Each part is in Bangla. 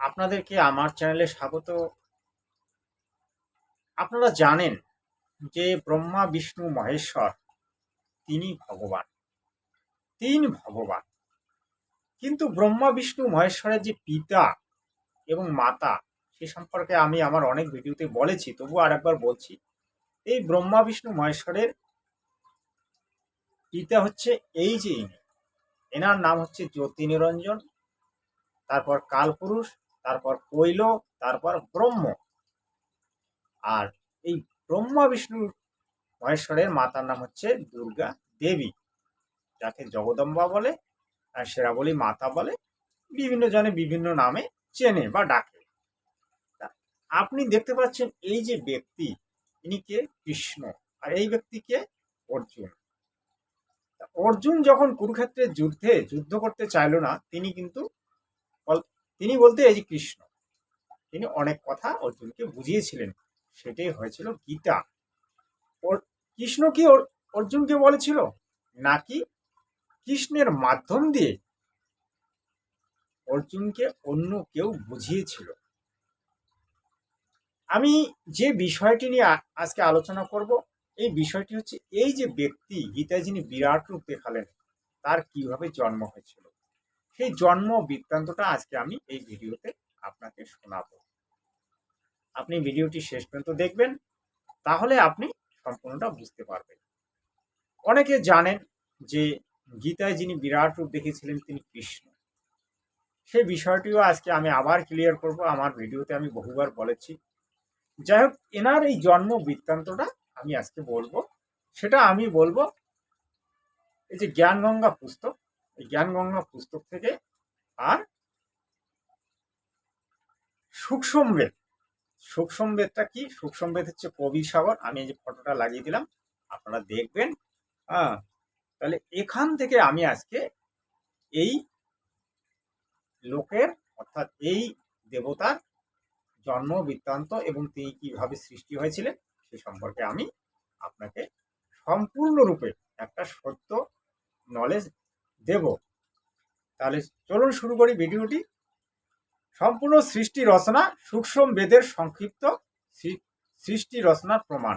আপনাদেরকে আমার চ্যানেলে স্বাগত। আপনারা জানেন যে ব্রহ্মা বিষ্ণু মহেশ্বর তিনি ভগবান, তিন ভগবান। কিন্তু ব্রহ্মা বিষ্ণু মহেশ্বরের যে পিতা এবং মাতা সে সম্পর্কে আমি আমার অনেক ভিডিওতে বলেছি, তবু আর একবার বলছি। এই ব্রহ্মা বিষ্ণু মহেশ্বরের পিতা হচ্ছে এই যে এনার নাম হচ্ছে জ্যোতি নিরঞ্জন, তারপর কালপুরুষ, তারপর কৈল, তারপর ব্রহ্ম। আর এই ব্রহ্মা বিষ্ণু মহেশ্বরের মাতার নাম হচ্ছে দুর্গা দেবী, যাকে জগদম্বা বলে, আর শেরাবলী মাতা বলে, বিভিন্ন জনে বিভিন্ন নামে চেনে বা ডাকে। আপনি দেখতে পাচ্ছেন এই যে ব্যক্তি, ইনি কে? কৃষ্ণ। আর এই ব্যক্তিকে অর্জুন। অর্জুন যখন কুরুক্ষেত্রের যুদ্ধ করতে চাইল না, তিনি বলতে এই যে কৃষ্ণ, তিনি অনেক কথা অর্জুনকে বুঝিয়েছিলেন। সেটাই হয়েছিল গীতা। কৃষ্ণ কি অর্জুনকে বলেছিল, নাকি কৃষ্ণের মাধ্যম দিয়ে অর্জুনকে অন্য কেউ বুঝিয়েছিল? আমি যে বিষয়টি নিয়ে আজকে আলোচনা করব, এই বিষয়টি হচ্ছে এই যে ব্যক্তি গীতায় যিনি বিরাট রূপ দেখালেন, তার কিভাবে জন্ম হয়েছিল, সেই জন্ম বৃত্তান্তটা আজকে আমি এই ভিডিওতে আপনাকে শোনাবো। আপনি ভিডিওটি শেষ পর্যন্ত দেখবেন, তাহলে আপনি সম্পূর্ণটা বুঝতে পারবেন। অনেকে জানেন যে গীতায় যিনি বিরাট রূপ দেখেছিলেন তিনি কৃষ্ণ। সেই বিষয়টিও আজকে আমি আবার ক্লিয়ার করব, আমার ভিডিওতে আমি বহুবার বলেছি। যাই হোক, এনার এই জন্ম বৃত্তান্তটা আমি আজকে বলবো। সেটা আমি বলবো এই যে জ্ঞানগঙ্গা পুস্তক, এই জ্ঞানগঙ্গা পুস্তক থেকে, আর সুখসম্বেদ। সুখসম্বেদটা কি? সুখসম্বেদ হচ্ছে কবি সাগর। আমি এই যে ফটোটা লাগিয়ে দিলাম, আপনারা দেখবেন। হ্যাঁ, তাহলে এখান থেকে আমি আজকে এই লোকের, অর্থাৎ এই দেবতার জন্ম বৃত্তান্ত এবং তিনি কিভাবে সৃষ্টি হয়েছিলেন সে সম্পর্কে আমি আপনাকে সম্পূর্ণরূপে একটা সত্য নলেজ দেব। তাহলে চলুন শুরু করি ভিডিওটি। সম্পূর্ণ সৃষ্টি রচনা সূক্ষ্ম বেদের সংক্ষিপ্ত সৃষ্টি রচনার প্রমাণ।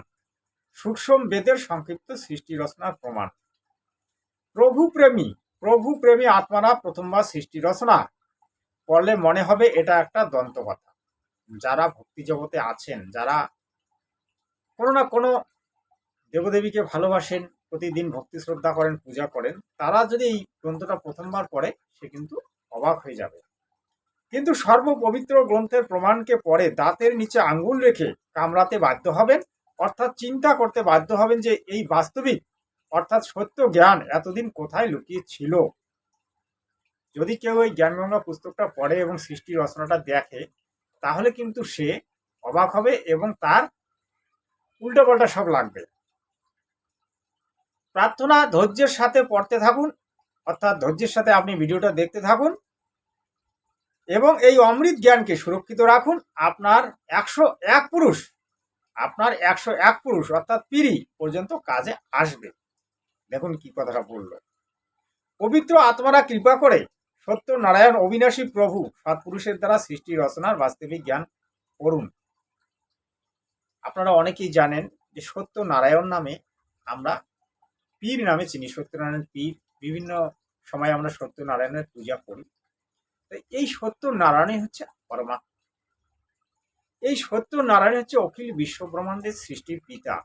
সূক্ষ্ম বেদের সংক্ষিপ্ত সৃষ্টি রচনার প্রমাণ। প্রভু প্রেমী আত্মারা প্রথমবার সৃষ্টি রচনা পড়লে মনে হবে এটা একটা দন্তকথা। যারা ভক্তি জগতে আছেন, যারা কোনো না কোনো দেবদেবীকে ভালোবাসেন, প্রতিদিন ভক্তি শ্রদ্ধা করেন, পূজা করেন, তারা যদি এই গ্রন্থটা প্রথমবার পড়ে সে কিন্তু অবাক হয়ে যাবে। কিন্তু সর্বপবিত্র গ্রন্থের প্রমাণকে পড়ে দাঁতের নিচে আঙ্গুল রেখে কামড়াতে বাধ্য হবেন, অর্থাৎ চিন্তা করতে বাধ্য হবেন যে এই বাস্তবিক অর্থাৎ সত্য জ্ঞান এতদিন কোথায় লুকিয়ে ছিল। যদি কেউ এই জ্ঞানগঙ্গা পুস্তকটা পড়ে এবং সৃষ্টি রচনাটা দেখে, তাহলে কিন্তু সে অবাক হবে এবং তার উল্টোপাল্টা সব লাগবে। প্রার্থনা ধৈর্যের সাথে পড়তে থাকুন, অর্থাৎ ধৈর্যের সাথে আপনি ভিডিওটা দেখতে থাকুন এবং এই অমৃত জ্ঞানকে সুরক্ষিত রাখুন। আপনার 101 পুরুষ, আপনার 101 পুরুষ অর্থাৎ পিরি পর্যন্ত কাজে আসবে। দেখুন কি কথাটা বললো। পবিত্র আত্মারা কৃপা করে সত্য নারায়ণ অবিনাশী প্রভু সৎপুরুষের দ্বারা সৃষ্টি রচনার বাস্তবিক জ্ঞান করুন। আপনারা অনেকেই জানেন যে সত্য নারায়ণ নামে আমরা পীর নামে চিনি। সত্যনারায়ণ পীর, বিভিন্ন সময় আমরা সত্যনারায়ণের পূজা করি। এই সত্যনারায়ণই হচ্ছে পরমাত্মা। এই সত্যনারায়ণ হচ্ছে অখিল বিশ্ব ব্রহ্মাণ্ডের সৃষ্টির পিতা।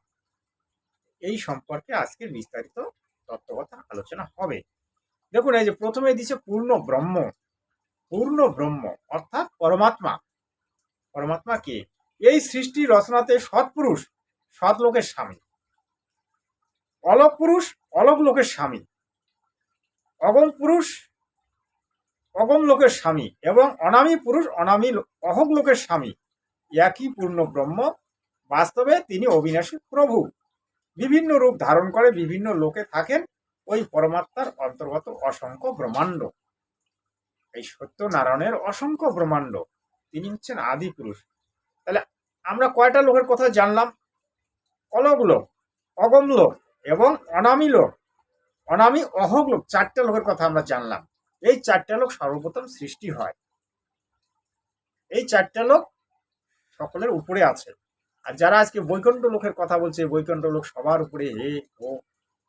এই সম্পর্কে আজকের বিস্তারিত তত্ত্বকথা আলোচনা হবে। দেখুন, এই যে প্রথমে দিচ্ছে পূর্ণ ব্রহ্ম। পূর্ণ ব্রহ্ম অর্থাৎ পরমাত্মা। পরমাত্মা কে? এই সৃষ্টি রচনাতে সৎপুরুষ সৎ লোকের স্বামী, অলক পুরুষ অলক লোকের স্বামী, অগম পুরুষ অগম লোকের স্বামী এবং অনামী পুরুষ অনামী অহং লোকের স্বামী। একই পূর্ণ ব্রহ্ম। বাস্তবে তিনি অবিনাশী প্রভু, বিভিন্ন রূপ ধারণ করে বিভিন্ন লোকে থাকেন। ওই পরমাত্মার অন্তর্গত অসংখ্য ব্রহ্মাণ্ড, এই সত্যনারায়ণের অসংখ্য ব্রহ্মাণ্ড, তিনি হচ্ছেন আদি পুরুষ। তাহলে আমরা কয়টা লোকের কথা জানলাম? অলক লোক, অগম লোক এবং অনামী লোক, অনামী অহং লোক, 4টা লোকের কথা আমরা জানলাম। এই 4টা লোক সর্বপ্রথম সৃষ্টি হয়। এই 4টা লোক সকলের উপরে আছে। আর যারা আজকে বৈকুণ্ঠ লোকের কথা বলছে, বৈকুণ্ঠ লোক সবার উপরে, হে ও,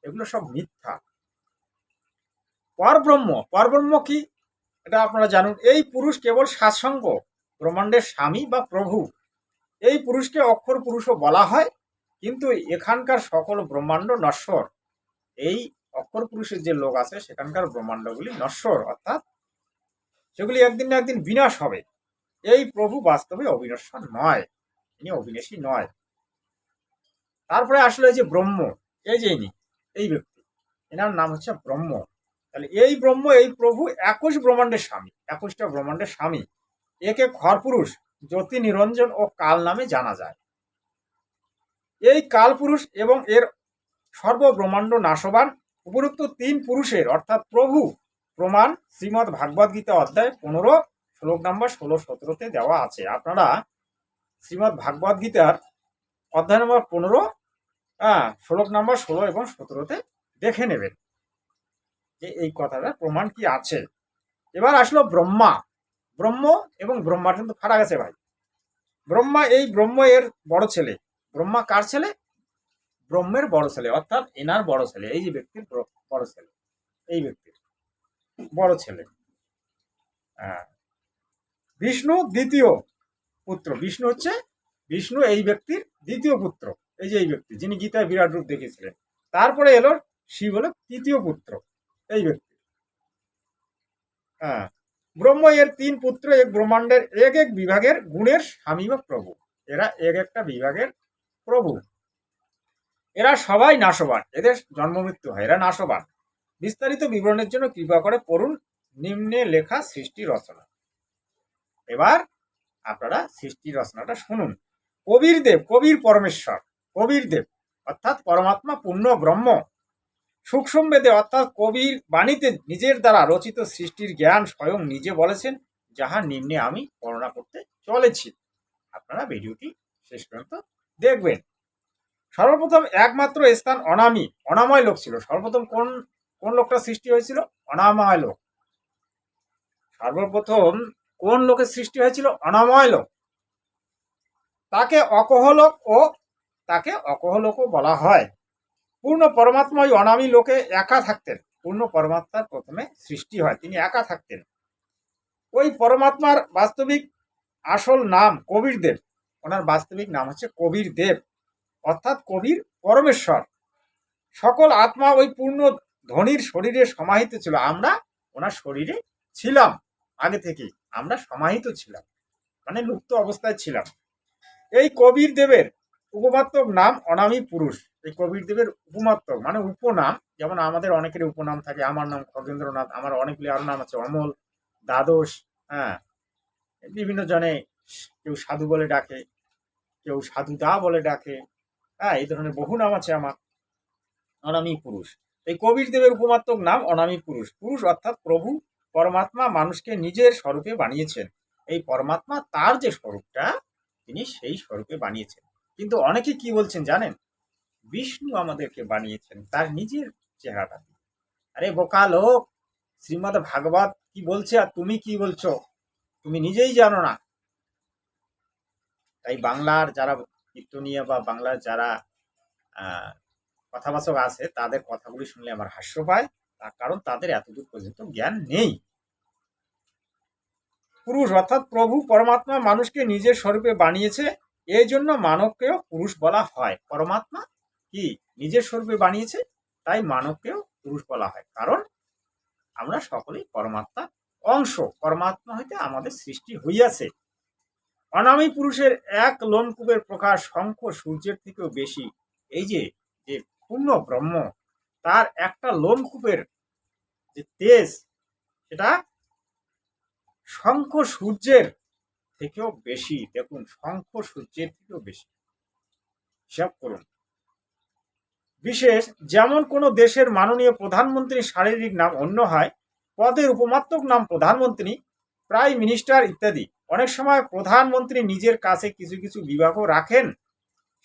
এগুলো সব মিথ্যা। পরব্রহ্ম কি এটা আপনারা জানুন। এই পুরুষ কেবল সাৎসঙ্গ, ব্রহ্মাণ্ডের স্বামী বা প্রভু। এই পুরুষকে অক্ষর পুরুষও বলা হয়, কিন্তু এখানকার সকল ব্রহ্মাণ্ড নশ্বর। এই অক্ষর পুরুষের যে লোক আছে সেখানকার ব্রহ্মাণ্ডগুলি নশ্বর, অর্থাৎ সেগুলি একদিন না একদিন বিনাশ হবে। এই প্রভু বাস্তবে অবিনশ্বর নয়, ইনি অবিনাশী নয়। তারপরে আসলে যে ব্রহ্ম, এই যে ইনি, এই ব্যক্তি, এনার নাম হচ্ছে ব্রহ্ম। তাহলে এই ব্রহ্ম, এই প্রভু 21 ব্রহ্মাণ্ডের স্বামী, 21টা ব্রহ্মাণ্ডের স্বামী। একে খরপুরুষ, জ্যোতি নিরঞ্জন ও কাল নামে জানা যায়। এই কালপুরুষ এবং এর সর্বব্রহ্মাণ্ড নাশবান উপরোক্ত 3 পুরুষের অর্থাৎ প্রভু প্রমাণ শ্রীমদ্ ভাগবত গীতা অধ্যায় 15 শ্লোক নম্বর 16-17 দেওয়া আছে। আপনারা শ্রীমদ্ ভাগবত গীতার অধ্যায় নম্বর 15 শ্লোক নম্বর 16 এবং 17 দেখে নেবেন যে এই কথাটার প্রমাণ কি আছে। এবার আসলো ব্রহ্মা। ব্রহ্ম এবং ব্রহ্মার কিন্তু ফারাক আছে ভাই। ব্রহ্মা, এই ব্রহ্ম এর বড় ছেলে। ব্রহ্মা কার ছেলে? ব্রহ্মের বড় ছেলে, অর্থাৎ এনার বড় ছেলে, এই যে ব্যক্তির বড় ছেলে, এই ব্যক্তির বড় ছেলে। বিষ্ণু দ্বিতীয় পুত্র। বিষ্ণু হচ্ছে, বিষ্ণু এই ব্যক্তির দ্বিতীয় পুত্র, এই যে এই ব্যক্তি যিনি গীতায় বিরাট রূপ দেখেছিলেন। তারপরে এলো শিব, হলো তৃতীয় পুত্র এই ব্যক্তি। ব্রহ্ম এর 3 পুত্র, এক ব্রহ্মাণ্ডের এক এক বিভাগের গুণের স্বামী বা প্রভু। এরা এক একটা বিভাগের প্রভু। এরা সবাই নাশবান, এদের জন্ম মৃত্যু হয়, এরা নাশবান। বিস্তারিত বিবরণের জন্য কৃপা করে পড়ুন নিম্নে লেখা সৃষ্টি রচনা। এবার আপনারা সৃষ্টি রচনাটা শুনুন। কবির দেব, কবির পরমেশ্বর, কবির দেব অর্থাৎ পরমাত্মা পূর্ণ ব্রহ্ম। সূক্ষ্ম বেদে অর্থাৎ কবির বাণীতে নিজের দ্বারা রচিত সৃষ্টির জ্ঞান স্বয়ং নিজে বলেছেন, যাহা নিম্নে আমি বর্ণনা করতে চলেছি। আপনারা ভিডিওটি শেষ পর্যন্ত দেখবেন। সর্বপ্রথম একমাত্র স্থান অনামী, অনাময় লোক ছিল। সর্বপ্রথম কোন লোকটা সৃষ্টি হয়েছিল? অনাময় লোক। সর্বপ্রথম কোন লোকের সৃষ্টি হয়েছিল? অনাময় লোক। তাকে অকহলোকও বলা হয়। পূর্ণ পরমাত্মা ওই অনামী লোকে একা থাকতেন। পূর্ণ পরমাত্মার প্রথমে সৃষ্টি হয়, তিনি একা থাকতেন। ওই পরমাত্মার বাস্তবিক আসল নাম কবির দেব। ওনার বাস্তবিক নাম হচ্ছে কবির দেব, অর্থাৎ কবির পরমেশ্বর। সকল আত্মা ওই পূর্ণ ধনির শরীরে সমাহিত ছিল। আমরা ওনার শরীরে ছিলাম, আগে থেকে আমরা সমাহিত ছিলাম, মানে লুপ্ত অবস্থায় ছিলাম। এই কবির দেবের উপমাত্মক নাম অনামী পুরুষ। এই কবির দেবের উপমাত্মক মানে উপনাম, যেমন আমাদের অনেকের উপনাম থাকে। আমার নাম খগেন্দ্রনাথ, আমার অনেকগুলি আরো নাম আছে, অমল, দ্বাদশ, বিভিন্ন জনে কেউ সাধু বলে ডাকে, কেউ সাধুদা বলে ডাকে, এই ধরনের বহু নাম আছে আমার। অনামী পুরুষ, এই কবির দেবের উপমাত্মক নাম অনামী পুরুষ। পুরুষ অর্থাৎ প্রভু পরমাত্মা মানুষকে নিজের স্বরূপে বানিয়েছেন। এই পরমাত্মা তার যে স্বরূপটা, তিনি সেই স্বরূপে বানিয়েছেন। কিন্তু অনেকে কি বলছেন জানেন? বিষ্ণু আমাদেরকে বানিয়েছেন তার নিজের চেহারাটা। আরে বোকা লোক, শ্রীমদ্ ভাগবত কি বলছে আর তুমি কি বলছো? তুমি নিজেই জানো না। তাই বাংলার যারা কীর্তনীয় বা বাংলার যারা কথাবাচক আছে, তাদের কথাগুলি শুনলে আমার হাস্য পায়, তার কারণ তাদের এতদূর পর্যন্ত জ্ঞান নেই। পুরুষ অর্থাৎ প্রভু পরমাত্মা মানুষকে নিজের স্বরূপে বানিয়েছে, এই জন্য মানবকেও পুরুষ বলা হয়। পরমাত্মা কি নিজের স্বরূপে বানিয়েছে, তাই মানবকেও পুরুষ বলা হয়, কারণ আমরা সকলেই পরমাত্মা অংশ। পরমাত্মা হইতে আমাদের সৃষ্টি হইয়াছে। অনামী পুরুষের এক লোমকূপের প্রকাশ শঙ্খ সূর্যের থেকেও বেশি। এই যে পূর্ণ ব্রহ্ম, তার একটা লোমকূপের যে তেজ, সেটা শঙ্খ সূর্যের থেকেও বেশি। দেখুন, শঙ্খ সূর্যের থেকেও বেশি, হিসাব করুন। বিশেষ যেমন কোন দেশের মাননীয় প্রধানমন্ত্রীর শারীরিক নাম অন্য হয়, পদের উপমাত্মক নাম প্রধানমন্ত্রী, প্রাইম মিনিস্টার ইত্যাদি। অনেক সময় প্রধানমন্ত্রী নিজের কাছে কিছু কিছু বিভাগও রাখেন।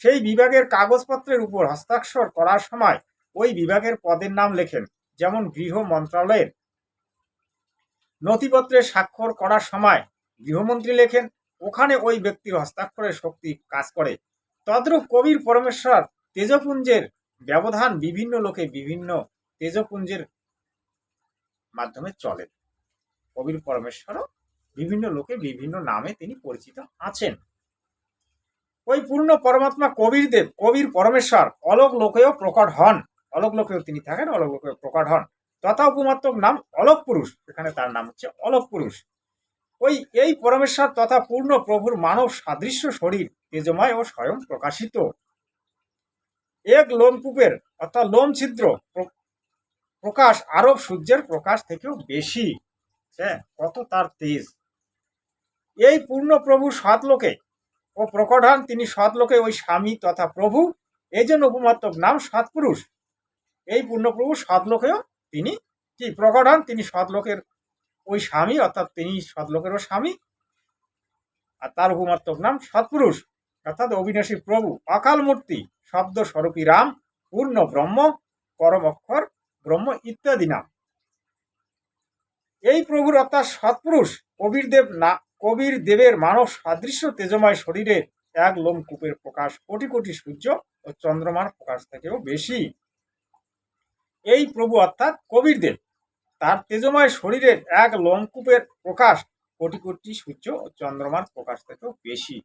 সেই বিভাগের কাগজপত্রের উপর হস্তাক্ষর করার সময় ওই বিভাগের পদের নাম লেখেন। যেমন গৃহ মন্ত্রণালয়ের নথিপত্রে স্বাক্ষর করার সময় গৃহমন্ত্রী লেখেন, ওখানে ওই ব্যক্তির হস্তাক্ষরের শক্তি কাজ করে। তদ্রূপ কবির পরমেশ্বর তেজপুঞ্জের ব্যবধান বিভিন্ন লোকে বিভিন্ন তেজপুঞ্জের মাধ্যমে চলে। কবির পরমেশ্বরও বিভিন্ন লোকে বিভিন্ন নামে তিনি পরিচিত আছেন। ওই পূর্ণ পরমাত্মা কবির দেব, কবির পরমেশ্বর অলোক লোকেও প্রকট হন, অলোক লোকেও তিনি থাকেন, অলোক লোকেও প্রকট হন। তথা উপমাত্মক নাম অলোক পুরুষ, এখানে তার নাম হচ্ছে অলোক পুরুষ। এই পরমেশ্বর তথা পূর্ণ প্রভুর মানব সাদৃশ্য শরীর তেজময় ও স্বয়ং প্রকাশিত। এক লোমকূপের অর্থাৎ লোম ছিদ্র প্রকাশ আরব সূর্যের প্রকাশ থেকেও বেশি। হ্যাঁ, কত তার তেজ। এই পূর্ণ প্রভু সৎলোকে ও প্রকট হন, তিনি সৎলোকে ওই স্বামী তথা প্রভু, এই জন্য উপমাত্মক নাম সৎপুরুষ। এই পূর্ণপ্রভু সৎলোকেও তিনি কি প্রকট হন, তিনি সৎলোকের ওই স্বামী, অর্থাৎ তিনি সৎলোকেরও স্বামী, আর তার উপমাত্মক নাম সৎপুরুষ অর্থাৎ অবিনাশী প্রভু, অকাল মূর্তি, শব্দ স্বরূপী রাম, পূর্ণ ব্রহ্ম, পরম অক্ষর ব্রহ্ম ইত্যাদি নাম। এই প্রভুর অর্থাৎ সৎপুরুষ কবির দেবের মানব সাদৃশ্য তেজময় শরীরে এক লোমকূপের প্রকাশ কোটি কোটি সূর্য ও চন্দ্রমার প্রকাশ থেকেও বেশি। এই প্রভু অর্থাৎ কবির দেব, তার তেজময় শরীরের এক লোমকূপের প্রকাশ কোটি কোটি সূর্য ও চন্দ্রমার প্রকাশ থেকেও বেশি।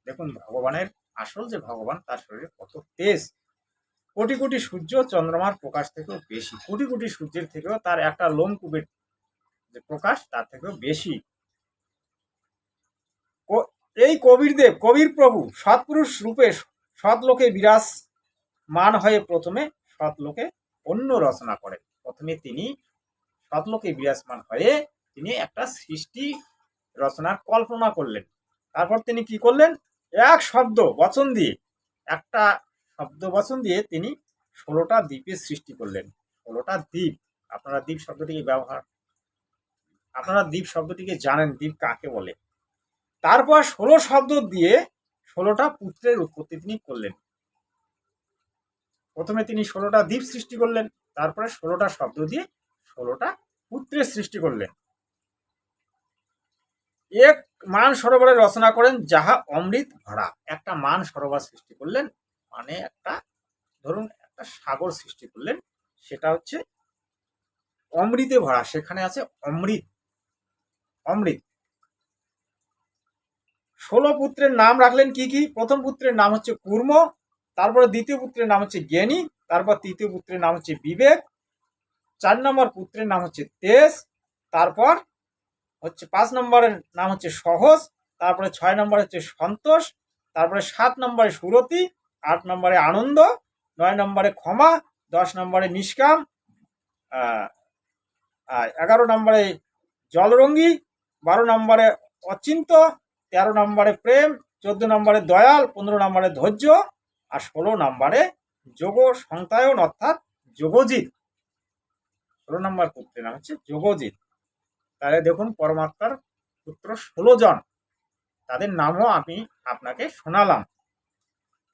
দেখুন ভগবানের আসল যে ভগবান, তার শরীরে কত তেজ, কোটি কোটি সূর্য চন্দ্রমার প্রকাশ থেকেও বেশি, কোটি কোটি সূর্যের থেকেও তার একটা লোমকূপের যে প্রকাশ তার থেকেও বেশি। এই কবির দেব, কবির প্রভু সৎপুরুষ রূপে সৎলোকে বিরাজমান হয়ে প্রথমে সৎলোকে অন্য রচনা করেন। প্রথমে তিনি সৎলোকে বিরাজমান হয়ে তিনি একটা সৃষ্টি রচনার কল্পনা করলেন। তারপর তিনি কি করলেন, একটা শব্দ বচন দিয়ে তিনি 16টা দ্বীপের সৃষ্টি করলেন। 16টা দ্বীপ, আপনারা দ্বীপ শব্দটিকে জানেন, দ্বীপ কাকে বলে। তারপর 16 শব্দ দিয়ে 16টা পুত্রের উৎপত্তি তিনি করলেন। প্রথমে তিনি 16টা দ্বীপ সৃষ্টি করলেন, তারপরে 16টা শব্দ দিয়ে 16টা পুত্রের সৃষ্টি করলেন। এক মান সরোবরের রচনা করেন যাহা অমৃত ভরা। একটা মান সরোবর সৃষ্টি করলেন, মানে একটা ধরুন একটা সাগর সৃষ্টি করলেন, সেটা হচ্ছে অমৃতে ভরা, সেখানে আছে অমৃত। 16 পুত্রের নাম রাখলেন কি কি? প্রথম পুত্রের নাম হচ্ছে কুর্ম, তারপরে দ্বিতীয় পুত্রের নাম হচ্ছে জ্ঞানী, তারপর তৃতীয় পুত্রের নাম হচ্ছে বিবেক, 4 নম্বর পুত্রের নাম হচ্ছে তেজ, তারপর হচ্ছে 5 নম্বরের নাম হচ্ছে সহজ, তারপরে 6 নম্বরে হচ্ছে সন্তোষ, তারপরে 7 নম্বরে সুরতি, 8 নম্বরে আনন্দ, 9 নম্বরে ক্ষমা, 10 নম্বরে নিষ্কাম, 11 নম্বরে জলরঙ্গী, 12 নম্বরে অচিন্ত, 13 নম্বরে প্রেম, 14 নম্বরে দয়াল, 15 নম্বরে ধৈর্য, আর 16 নম্বরে যোগ সংতায়ন অর্থাৎ যোগজিৎ। 16 নম্বর পুত্রের নাম হচ্ছে যোগজিৎ। তাহলে দেখুন পরমাত্মার পুত্র 16 জন, তাদের নামও আমি আপনাকে শোনালাম।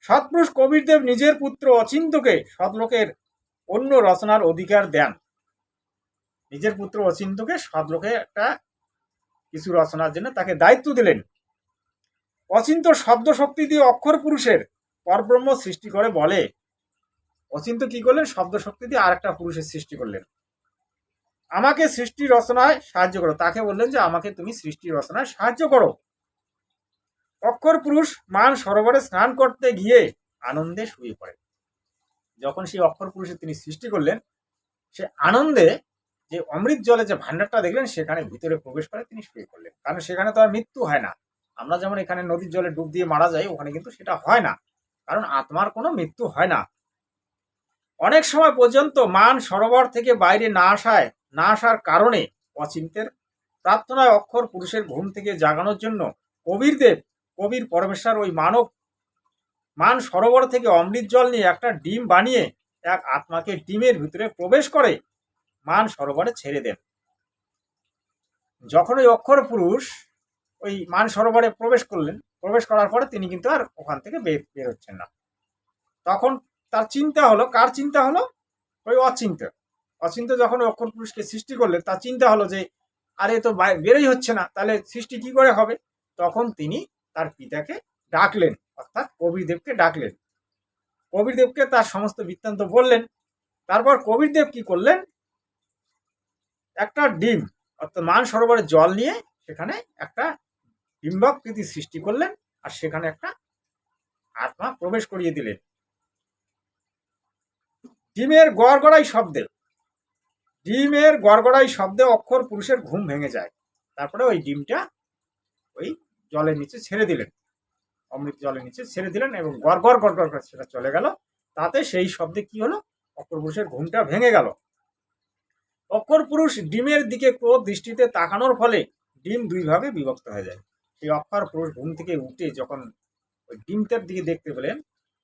সৎপুরুষ কবিরদেব নিজের পুত্র অচিন্তকে সৎলোকের অন্য রচনার অধিকার দেন। নিজের পুত্র অচিন্তকে সৎলোকে একটা কিছু রচনার জন্য তাকে দায়িত্ব দিলেন। অচিন্ত শব্দ শক্তি দিয়ে অক্ষর পুরুষের পরব্রহ্ম সৃষ্টি করে বলে। অচিন্ত কি করলেন? শব্দ শক্তি দিয়ে আর একটা পুরুষের সৃষ্টি করলেন। আমাকে সৃষ্টি রচনায় সাহায্য করো, তাকে বললেন যে আমাকে তুমি সৃষ্টি রচনায় সাহায্য করো। অক্ষর পুরুষ মান সরোবরে স্নান করতে গিয়ে আনন্দে শুয়ে পড়ে। যখন সেই অক্ষর পুরুষের তিনি সৃষ্টি করলেন, সে আনন্দে যে অমৃত জলে যে ভান্ডারটা দেখলেন সেখানে ভিতরে প্রবেশ করে তিনি শুয়ে পড়লেন। কারণ সেখানে তো আর মৃত্যু হয় না। আমরা যেমন এখানে নদীর জলে ডুব দিয়ে মারা যাই, ওখানে কিন্তু সেটা হয় না, কারণ আত্মার কোনো মৃত্যু হয় না। অনেক সময় পর্যন্ত মান সরোবর থেকে বাইরে না আসার কারণে অচিন্তের প্রার্থনায় অক্ষর পুরুষের ঘুম থেকে জাগানোর জন্য কবির পরমেশ্বর ওই মান সরোবর থেকে অমৃত জল নিয়ে একটা ডিম বানিয়ে এক আত্মাকে ডিমের ভিতরে প্রবেশ করে মান সরোবরে ছেড়ে দেন। যখন ওই অক্ষর পুরুষ ওই মান সরোবরে প্রবেশ করার পরে তিনি কিন্তু আর ওখান থেকে বের হচ্ছেন না। তখন তার চিন্তা হলো, কার চিন্তা হলো? ওই অচিন্ত যখন অক্ষর পুরুষকে সৃষ্টি করলেন, তার চিন্তা হলো যে আরে তো বেরোই হচ্ছে না, তাহলে সৃষ্টি কি করে হবে? তখন তিনি তার পিতাকে ডাকলেন, অর্থাৎ কবিরদেবকে ডাকলেন। কবিরদেবকে তার সমস্ত বৃত্তান্ত বললেন। তারপর কবিরদেব কি করলেন, একটা ডিম অর্থাৎ মান সরোবরের জল নিয়ে সেখানে একটা ডিম্বাকৃতি সৃষ্টি করলেন, আর সেখানে একটা আত্মা প্রবেশ করিয়ে দিলেন। ডিমের গড়গড়াই শব্দে অক্ষর পুরুষের ঘুম ভেঙে যায়। তারপরে ওই ডিমটা ওই জলের নিচে ছেড়ে দিলেন, অমৃত জলের নিচে ছেড়ে দিলেন, এবং গড় গড় গড় গড় করে সেটা চলে গেল। তাতে সেই শব্দে কি হলো, অক্ষর পুরুষের ঘুমটা ভেঙে গেল। অক্ষর পুরুষ ডিমের দিকে ক্রোধ দৃষ্টিতে তাকানোর ফলে ডিম দুই ভাগে বিভক্ত হয়ে যায়। সেই অক্ষর পুরুষ ঘুম থেকে উঠে যখন ওই ডিমটার দিকে দেখতে পেলেন,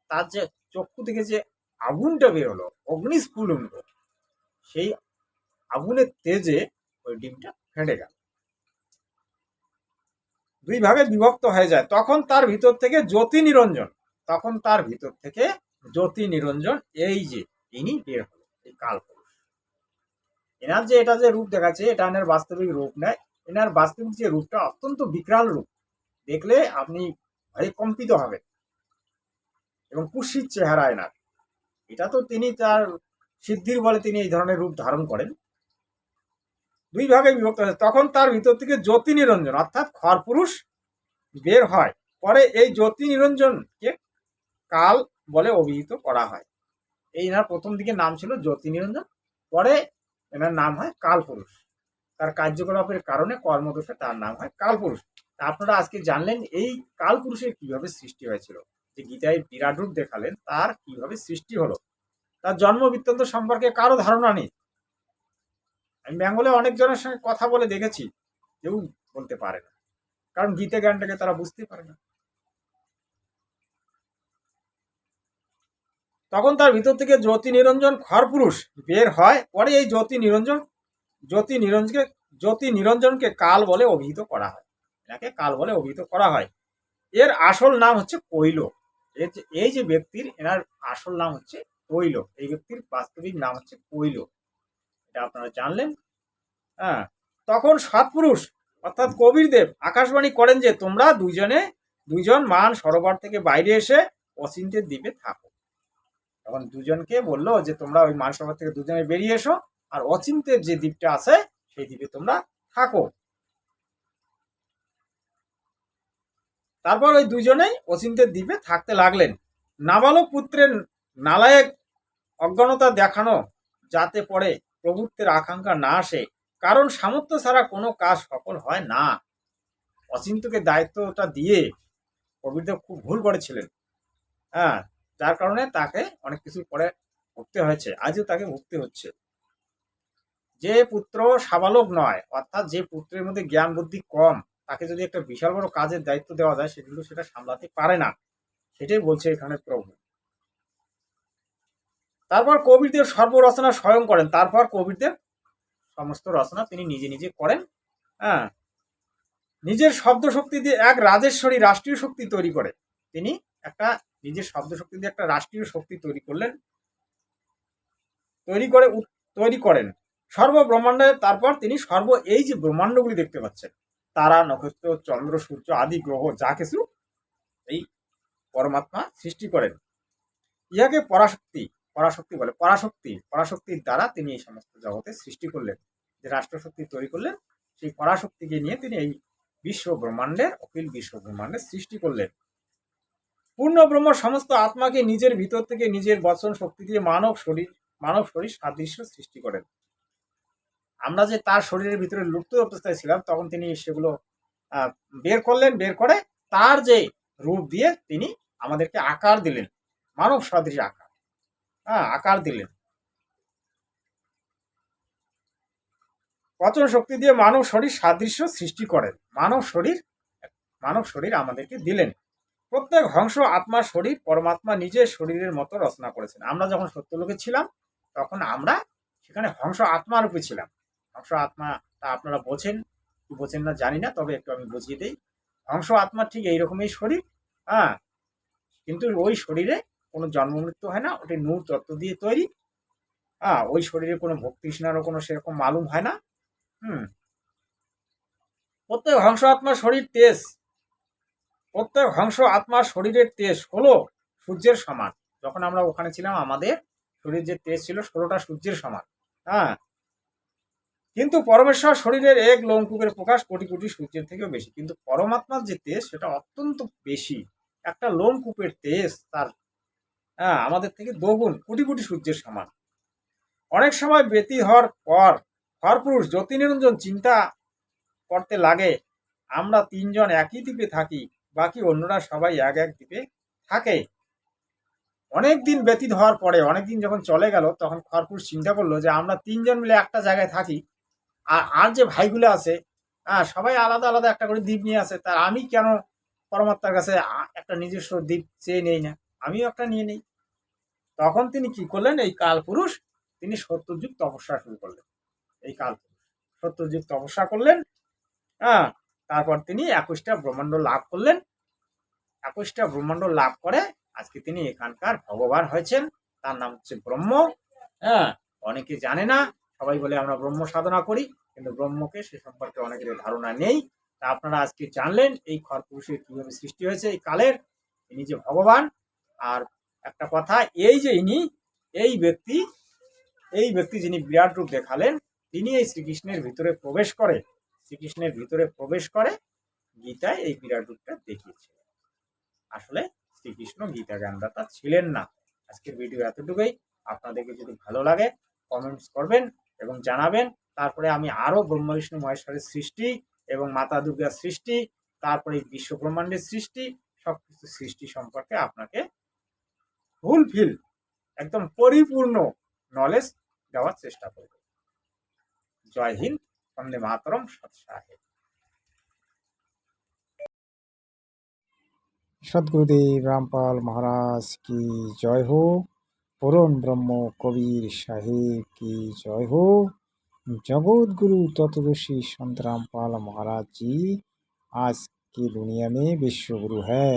তার যে চক্ষু থেকে যে আগুনটা বের হলো, অগ্নিস্ফুলিঙ্গ, সেই আগুনের তেজে ওই ডিমটা ফেটে গেল, দুই ভাগে বিভক্ত হয়ে যায়। তখন তার ভিতর থেকে জ্যোতি নিরঞ্জন এই যে ইনি বের হলো, এই কালপুরুষ। এনার যে এটা যে রূপ দেখাচ্ছে, এটা এনার বাস্তবিক রূপ নয়। এনার বাস্তবিক যে রূপটা অত্যন্ত বিকরাল রূপ, দেখলে আপনি ভয়ে কম্পিত হবেন, এবং কুৎসিত চেহারা এনার। এটা তো তিনি তার সিদ্ধির বলে তিনি এই ধরনের রূপ ধারণ করেন। দুই ভাগে বিভক্ত হয়েছে। তখন তার ভিতর থেকে জ্যোতি নিরঞ্জন অর্থাৎ খরপুরুষ বের হয়। পরে এই জ্যোতি নিরঞ্জনকে কাল বলে অভিহিত করা হয়। এই এনার প্রথম দিকে নাম ছিল জ্যোতি নিরঞ্জন, পরে এনার নাম হয় কালপুরুষ। তার কার্যকলাপের কারণে কর্মদোষে তার নাম হয় কালপুরুষ। আপনারা আজকে জানলেন এই কালপুরুষের কিভাবে সৃষ্টি হয়েছিল, যে গীতায় বিরাট রূপ দেখালেন তার কিভাবে সৃষ্টি হলো। তার জন্ম বৃত্তান্ত সম্পর্কে কারো ধারণা নেই। আমি বেঙ্গলে অনেক জনের সঙ্গে কথা বলে দেখেছি, কেউ বলতে পারে না, কারণ গীতা জ্ঞানটাকে তারা বুঝতে পারে না। তখন তার ভিতর থেকে জ্যোতি নিরঞ্জন খরপুরুষ বের হয়। পরে এই জ্যোতি নিরঞ্জনকে কাল বলে অভিহিত করা হয়। এনাকে কাল বলে অভিহিত করা হয়। এর আসল নাম হচ্ছে কৈল। এই যে ব্যক্তির, এনার আসল নাম হচ্ছে কৈল। এই ব্যক্তির বাস্তবিক নাম হচ্ছে কৈল, এটা আপনারা জানলেন। হ্যাঁ, তখন সৎপুরুষ অর্থাৎ কবিরদেব আকাশবাণী করেন যে তোমরা দুইজন মান সরোবর থেকে বাইরে এসে অচিন্তের দ্বীপে থাকো। তখন দুজনকে বললো যে তোমরা ওই মান সরোবর থেকে দুজনে বেরিয়ে এসো, আর অচিন্তের যে দ্বীপটা আছে সেই দ্বীপে তোমরা থাকো। তারপর ওই দুজনেই অচিন্তের দ্বীপে থাকতে লাগলেন। নাবালক পুত্রের নালায়েক অজ্ঞানতা দেখানো যাতে পরে প্রভুত্বের আকাঙ্ক্ষা না আসে, কারণ সামর্থ্য ছাড়া কোনো কাজ সফল হয় না। অচিন্তকে দায়িত্বটা দিয়ে কবিরদেব খুব ভুল করেছিলেন। হ্যাঁ, যার কারণে তাকে অনেক কিছু পরে ভুগতে হয়েছে, আজও তাকে ভুগতে হচ্ছে। যে পুত্র সাবালক নয়, অর্থাৎ যে পুত্রের মধ্যে জ্ঞান বুদ্ধি কম, তাকে যদি একটা বিশাল বড় কাজের দায়িত্ব দেওয়া যায়, সেগুলো সেটা সামলাতে পারে না, সেটাই বলছে এখানে প্রভু। তারপর কবিরদেব সর্বরচনা স্বয়ং করেন। তারপর কবিরদেব সমস্ত রচনা তিনি নিজে নিজে করেন। হ্যাঁ, নিজের শব্দ শক্তি দিয়ে এক রাজেশ্বরী রাষ্ট্রীয় শক্তি তৈরি করে। তিনি একটা নিজের শব্দ শক্তি দিয়ে একটা রাষ্ট্রীয় শক্তি তৈরি করেন সর্বব্রহ্মাণ্ডে। তারপর তিনি এই যে ব্রহ্মাণ্ডগুলি দেখতে পাচ্ছেন, তারা, নক্ষত্র, চন্দ্র, সূর্য আদি গ্রহ যা কিছু, এই পরমাত্মা সৃষ্টি করেন। ইহাকে পরাশক্তি বলে। পরাশক্তির দ্বারা তিনি এই সমস্ত জগতে সৃষ্টি করলেন। যে রাষ্ট্রশক্তি তৈরি করলেন, সেই পরাশক্তিকে নিয়ে তিনি এই অখিল বিশ্ব ব্রহ্মাণ্ডের সৃষ্টি করলেন। পূর্ণ ব্রহ্ম সমস্ত আত্মাকে নিজের ভিতর থেকে নিজের বচন শক্তি দিয়ে মানব শরীর সাদৃশ্য সৃষ্টি করেন। আমরা যে তার শরীরের ভিতরে লুপ্ত অবস্থায় ছিলাম, তখন তিনি সেগুলো বের করে তার যে রূপ দিয়ে তিনি আমাদেরকে আকার দিলেন, মানব সদৃশ আকার দিলেন। বচন শক্তি দিয়ে মানব শরীর সাদৃশ্য সৃষ্টি করেন। মানব শরীর আমাদেরকে দিলেন। প্রত্যেক হংস আত্মার শরীর পরমাত্মা নিজের শরীরের মতো রচনা করেছেন। আমরা যখন সত্যলোকে ছিলাম, তখন আমরা সেখানে হংস আত্মা রূপে ছিলাম। হংস আত্মা তা আপনারা বোঝেন না জানি না, তবে একটু আমি বুঝিয়ে দিই। হংস আত্মা ঠিক এইরকমই শরীর। কিন্তু ওই শরীরে কোনো জন্ম মৃত্যু হয় না, ওটি নূর তত্ত্ব দিয়ে তৈরি। ওই শরীরে কোনো ভক্তি তৃষ্ণারও কোনো সেরকম মালুম হয় না। প্রত্যেক হংস আত্মার শরীর তেজ প্রত্যেক হংস আত্মার শরীরের তেজ 16 সূর্যের সমান। যখন আমরা ওখানে ছিলাম আমাদের শরীরের যে তেজ ছিল 16টা সূর্যের সমান। হ্যাঁ, কিন্তু পরমেশ্বর শরীরের এক লোমকূপের প্রকাশ কোটি কোটি সূর্যের থেকেও বেশি। কিন্তু পরমাত্মার যে তেজ সেটা অত্যন্ত বেশি। একটা লোমকূপের তেজ তার আমাদের থেকে দ্বিগুণ, কোটি কোটি সূর্যের সমান। অনেক সময় ব্যতি হওয়ার পর হরপুরুষ জ্যোতিনিরঞ্জন চিন্তা করতে লাগে, আমরা তিনজন একই দ্বীপে থাকি, বাকি অন্যরা সবাই এক এক দ্বীপে থাকে। অনেক দিন ব্যতীত হওয়ার পরে, অনেকদিন যখন চলে গেল, তখন খরপুরুষ চিন্তা করলো যে আমরা তিনজন মিলে একটা জায়গায় থাকি, আর যে ভাইগুলো আছে সবাই আলাদা আলাদা একটা করে দ্বীপ নিয়ে আছে, তা আমি কেন পরমাত্মার কাছে একটা নিজস্ব দ্বীপ চেয়ে নেই না, আমিও একটা নিয়ে নেই। তখন তিনি কি করলেন, এই কালপুরুষ তিনি 70 যুগ তপস্যা শুরু করলেন। এই কালপুরুষ 70 যুগ তপস্যা করলেন। তারপর তিনি 21টা ব্রহ্মাণ্ড লাভ করলেন। 21টা ব্রহ্মাণ্ড লাভ করে আজকে তিনি এখানকার ভগবান হয়েছেন। তার নাম হচ্ছে ব্রহ্ম। অনেকে জানে না, সবাই বলে আমরা ব্রহ্ম সাধনা করি, কিন্তু ব্রহ্মকে সে সম্পর্কে অনেকের ধারণা নেই। তা আপনারা আজকে জানলেন এই খরপুরুষের কিভাবে সৃষ্টি হয়েছে, এই কালের, ইনি যে ভগবান। আর একটা কথা, এই যে ইনি এই ব্যক্তি যিনি বিরাট রূপ দেখালেন, তিনি এই শ্রীকৃষ্ণের ভিতরে প্রবেশ করে গীতায় এই বিরাট রূপটা দেখিয়েছিলেন। আসলে শ্রীকৃষ্ণ গীতা জ্ঞানদাতা ছিলেন না। আজকের ভিডিও এতটুকুই। আপনাদেরকে যদি ভালো লাগে কমেন্টস করবেন এবং জানাবেন। তারপরে আমি আরো ব্রহ্মা বিষ্ণু মহেশ্বরের সৃষ্টি এবং মাতা দুর্গার সৃষ্টি, তারপরে বিশ্ব ব্রহ্মাণ্ডের সৃষ্টি, সবকিছু সৃষ্টি সম্পর্কে আপনাকে ফুলফিল একদম পরিপূর্ণ নলেজ দেওয়ার চেষ্টা করব। জয় হিন্দ, বন্দে মাতরম, সৎ সাহেব। सदगुरुदेव रामपाल महाराज की जय हो। पूर्ण ब्रह्म कबीर साहेब की जय हो। जगत गुरु तत्वदर्शी संत रामपाल महाराज जी आज की दुनिया में विश्व गुरु है।